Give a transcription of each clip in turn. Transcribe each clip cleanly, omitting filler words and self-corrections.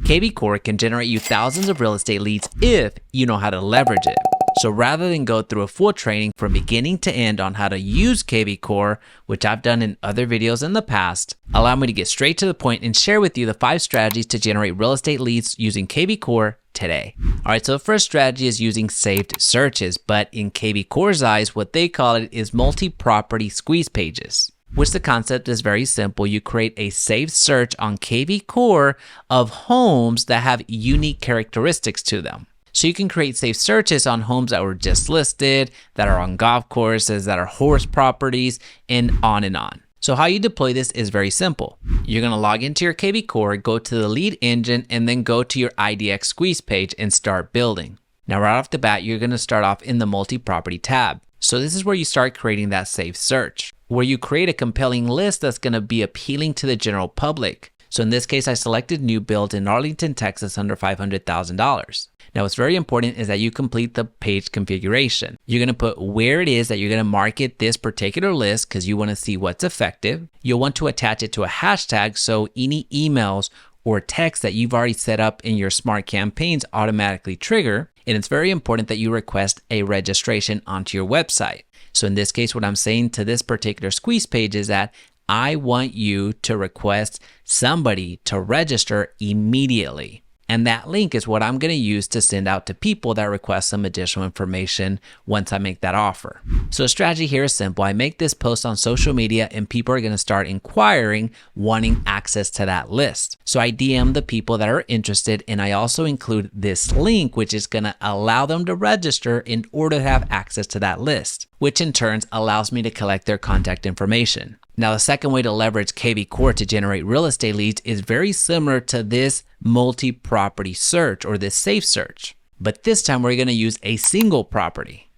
kvCORE can generate you thousands of real estate leads if you know how to leverage it. So rather than go through a full training from beginning to end on how to use kvCORE, which I've done in other videos in the past, allow me to get straight to the point and share with you the 5 strategies to generate real estate leads using kvCORE today. All right, so the first strategy is using saved searches, but in kvCORE's eyes, what they call it is multi-property squeeze pages. Which the concept is very simple. You create a saved search on kvCORE of homes that have unique characteristics to them. So you can create saved searches on homes that were just listed, that are on golf courses, that are horse properties, and on and on. So how you deploy this is very simple. You're going to log into your kvCORE, go to the lead engine, and then go to your IDX squeeze page and start building. Now right off the bat, you're going to start off in the multi-property tab. So this is where you start creating that saved search, where you create a compelling list that's going to be appealing to the general public. So in this case, I selected new build in Arlington, Texas under $500,000. Now, what's very important is that you complete the page configuration. You're going to put where it is that you're going to market this particular list because you want to see what's effective. You'll want to attach it to a hashtag so any emails or text that you've already set up in your smart campaigns automatically trigger. And it's very important that you request a registration onto your website. So in this case, what I'm saying to this particular squeeze page is that I want you to request somebody to register immediately. And that link is what I'm going to use to send out to people that request some additional information once I make that offer. So the strategy here is simple. I make this post on social media and people are going to start inquiring, wanting access to that list. So I DM the people that are interested, and I also include this link, which is going to allow them to register in order to have access to that list, which in turn allows me to collect their contact information. Now, the second way to leverage kvCORE to generate real estate leads is very similar to this multi-property search or this safe search. But this time we're going to use a single property.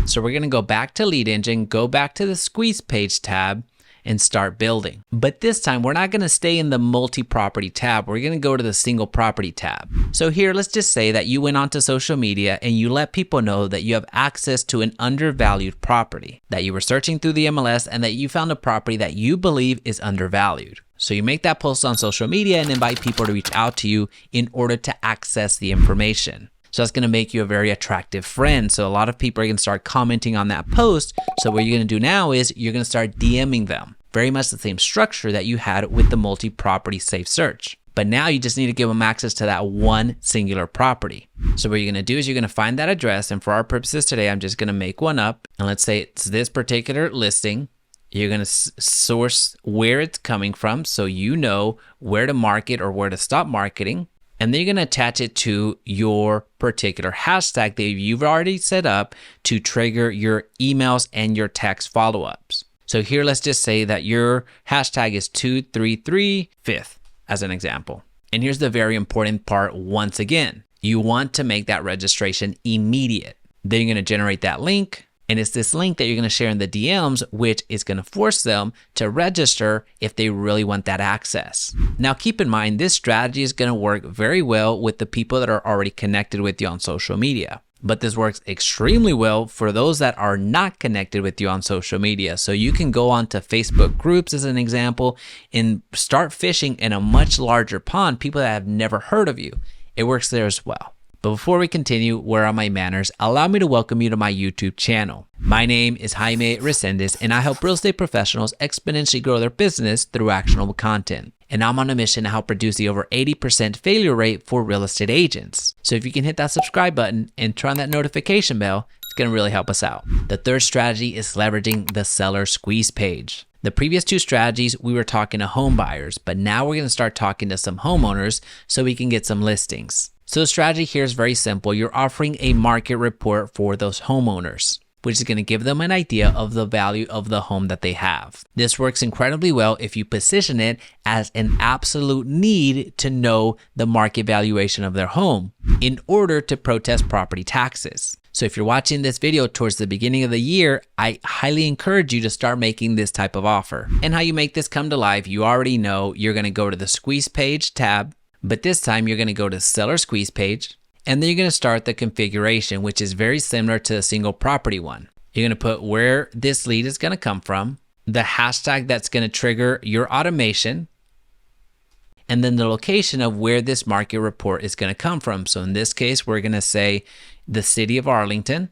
So we're going to go back to lead engine, go back to the squeeze page tab, and start building. But this time we're not going to stay in the multi-property tab. We're going to go to the single property tab. So here, let's just say that you went onto social media and you let people know that you have access to an undervalued property, that you were searching through the MLS and that you found a property that you believe is undervalued. So you make that post on social media and invite people to reach out to you in order to access the information. So that's going to make you a very attractive friend. So a lot of people are going to start commenting on that post. So what you're going to do now is you're going to start DMing them. Very much the same structure that you had with the multi-property safe search. But now you just need to give them access to that one singular property. So what you're going to do is you're going to find that address. And for our purposes today, I'm just going to make one up. And let's say it's this particular listing. You're going to source where it's coming from so you know where to market or where to stop marketing. And then you're going to attach it to your particular hashtag that you've already set up to trigger your emails and your text follow-ups. So here, let's just say that your hashtag is 233/5 as an example. And here's the very important part once again. You want to make that registration immediate. Then you're going to generate that link. And it's this link that you're going to share in the DMs, which is going to force them to register if they really want that access. Now, keep in mind, this strategy is going to work very well with the people that are already connected with you on social media. But this works extremely well for those that are not connected with you on social media. So you can go onto Facebook groups as an example and start fishing in a much larger pond, people that have never heard of you. It works there as well. But before we continue, where are my manners? Allow me to welcome you to my YouTube channel. My name is Jaime Resendiz, and I help real estate professionals exponentially grow their business through actionable content. And I'm on a mission to help reduce the over 80% failure rate for real estate agents. So if you can hit that subscribe button and turn on that notification bell, it's going to really help us out. The third strategy is leveraging the seller squeeze page. The previous 2 strategies, we were talking to home buyers, but now we're going to start talking to some homeowners so we can get some listings. So the strategy here is very simple. You're offering a market report for those homeowners, which is going to give them an idea of the value of the home that they have. This works incredibly well if you position it as an absolute need to know the market valuation of their home in order to protest property taxes. So if you're watching this video towards the beginning of the year, I highly encourage you to start making this type of offer. And how you make this come to life, you already know. You're going to go to the squeeze page tab, but this time you're going to go to seller squeeze page. And then you're going to start the configuration, which is very similar to the single property one. You're going to put where this lead is going to come from, the hashtag that's going to trigger your automation, and then the location of where this market report is going to come from. So in this case, we're going to say the city of Arlington,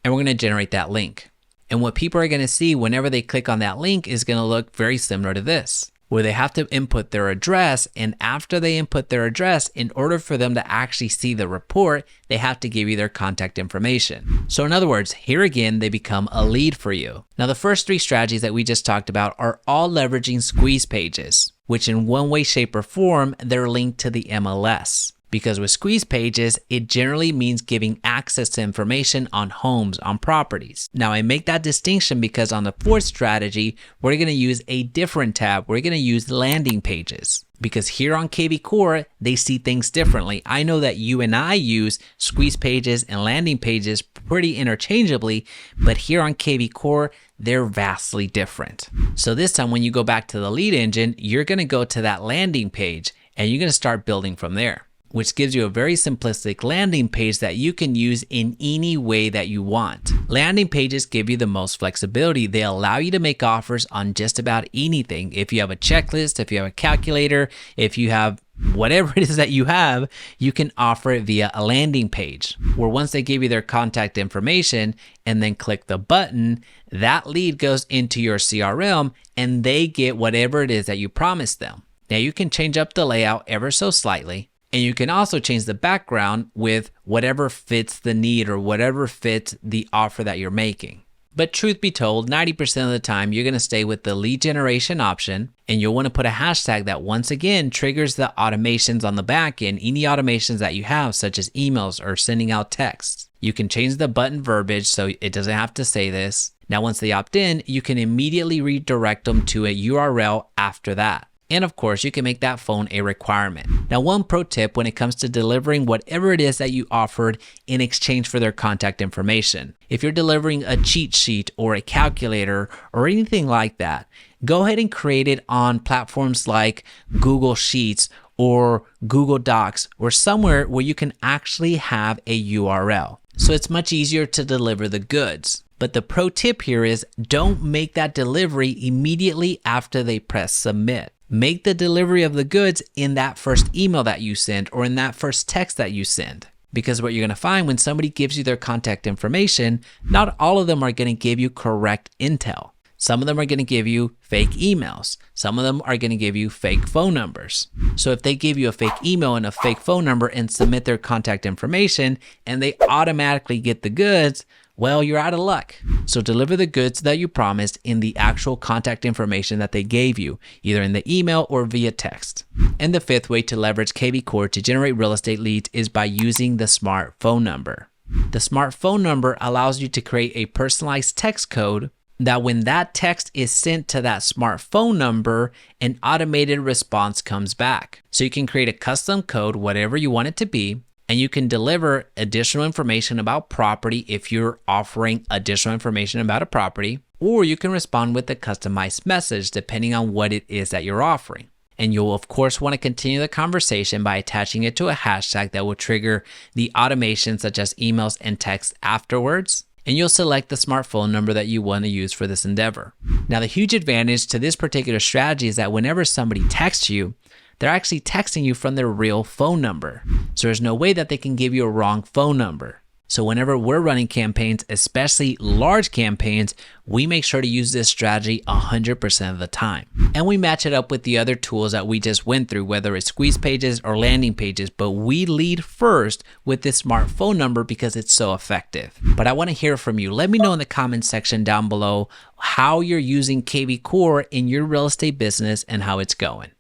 and we're going to generate that link. And what people are going to see whenever they click on that link is going to look very similar to this, where they have to input their address, and after they input their address, in order for them to actually see the report, they have to give you their contact information. So in other words, here again, they become a lead for you. Now, the first 3 strategies that we just talked about are all leveraging squeeze pages, which in one way, shape, or form, they're linked to the MLS. Because with squeeze pages, it generally means giving access to information on homes, on properties. Now, I make that distinction because on the 4th strategy, we're going to use a different tab. We're going to use landing pages. Because here on kvCORE, they see things differently. I know that you and I use squeeze pages and landing pages pretty interchangeably, but here on kvCORE, they're vastly different. So this time when you go back to the lead engine, you're going to go to that landing page and you're going to start building from there, which gives you a very simplistic landing page that you can use in any way that you want. Landing pages give you the most flexibility. They allow you to make offers on just about anything. If you have a checklist, if you have a calculator, if you have whatever it is that you have, you can offer it via a landing page, where once they give you their contact information and then click the button, that lead goes into your CRM and they get whatever it is that you promised them. Now you can change up the layout ever so slightly. And you can also change the background with whatever fits the need or whatever fits the offer that you're making. But truth be told, 90% of the time, you're going to stay with the lead generation option, and you'll want to put a hashtag that once again triggers the automations on the back end, any automations that you have, such as emails or sending out texts. You can change the button verbiage so it doesn't have to say this. Now, once they opt in, you can immediately redirect them to a URL after that. And of course, you can make that phone a requirement. Now, one pro tip when it comes to delivering whatever it is that you offered in exchange for their contact information. If you're delivering a cheat sheet or a calculator or anything like that, go ahead and create it on platforms like Google Sheets or Google Docs or somewhere where you can actually have a URL. So it's much easier to deliver the goods. But the pro tip here is don't make that delivery immediately after they press submit. Make the delivery of the goods in that first email that you send or in that first text that you send. Because what you're going to find when somebody gives you their contact information, not all of them are going to give you correct intel. Some of them are going to give you fake emails. Some of them are going to give you fake phone numbers. So if they give you a fake email and a fake phone number and submit their contact information and they automatically get the goods, well, you're out of luck. So deliver the goods that you promised in the actual contact information that they gave you, either in the email or via text. And the 5th way to leverage kvCORE to generate real estate leads is by using the smart phone number. The smart phone number allows you to create a personalized text code that when that text is sent to that smart phone number, an automated response comes back. So you can create a custom code, whatever you want it to be, and you can deliver additional information about property if you're offering additional information about a property, or you can respond with a customized message depending on what it is that you're offering. And you'll of course want to continue the conversation by attaching it to a hashtag that will trigger the automation such as emails and text afterwards. And you'll select the smartphone number that you want to use for this endeavor. Now, the huge advantage to this particular strategy is that whenever somebody texts you, they're actually texting you from their real phone number. So there's no way that they can give you a wrong phone number. So whenever we're running campaigns, especially large campaigns, we make sure to use this strategy 100% of the time. And we match it up with the other tools that we just went through, whether it's squeeze pages or landing pages, but we lead first with this smart phone number because it's so effective. But I want to hear from you. Let me know in the comments section down below how you're using kvCORE in your real estate business and how it's going.